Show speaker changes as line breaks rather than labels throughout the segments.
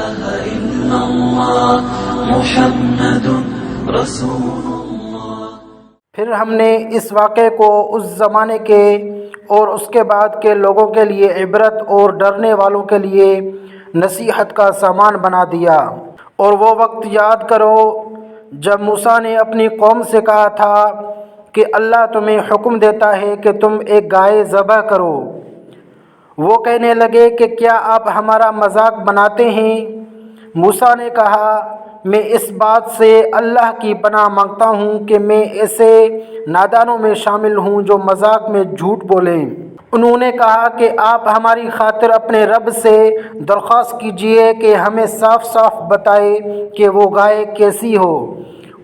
إلا الله محمد رسول الله۔
پھر ہم نے اس واقعے کو اس زمانے کے اور اس کے بعد کے لوگوں کے لیے عبرت اور ڈرنے والوں کے لیے نصیحت کا سامان بنا دیا۔ اور وہ وقت یاد کرو جب موسیٰ نے اپنی قوم سے کہا تھا کہ اللہ تمہیں حکم دیتا ہے کہ تم ایک گائے ذبح کرو۔ وہ کہنے لگے کہ کیا آپ ہمارا مذاق بناتے ہیں؟ موسیٰ نے کہا میں اس بات سے اللہ کی پناہ مانگتا ہوں کہ میں ایسے نادانوں میں شامل ہوں جو مذاق میں جھوٹ بولیں۔ انہوں نے کہا کہ آپ ہماری خاطر اپنے رب سے درخواست کیجئے کہ ہمیں صاف صاف بتائے کہ وہ گائے کیسی ہو۔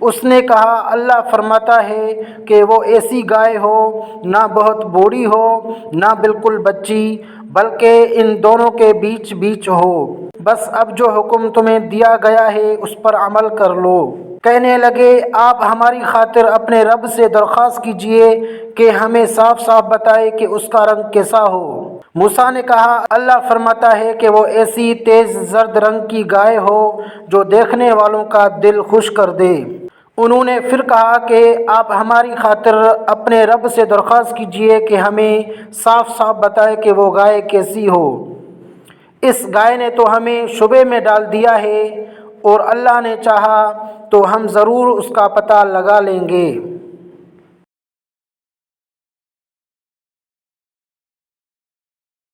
اس نے کہا اللہ فرماتا ہے کہ وہ ایسی گائے ہو نہ بہت بوڑھی ہو نہ بالکل بچی، بلکہ ان دونوں کے بیچ بیچ ہو۔ بس اب جو حکم تمہیں دیا گیا ہے اس پر عمل کر لو۔ کہنے لگے آپ ہماری خاطر اپنے رب سے درخواست کیجئے کہ ہمیں صاف صاف بتائے کہ اس کا رنگ کیسا ہو۔ موسیٰ نے کہا اللہ فرماتا ہے کہ وہ ایسی تیز زرد رنگ کی گائے ہو جو دیکھنے والوں کا دل خوش کر دے۔ انہوں نے پھر کہا کہ آپ ہماری خاطر اپنے رب سے درخواست کیجئے کہ ہمیں صاف صاف بتائے کہ وہ گائے کیسی ہو۔ اس گائے نے تو ہمیں شبے میں ڈال دیا ہے اور اللہ نے چاہا تو ہم ضرور اس کا پتہ لگا لیں گے۔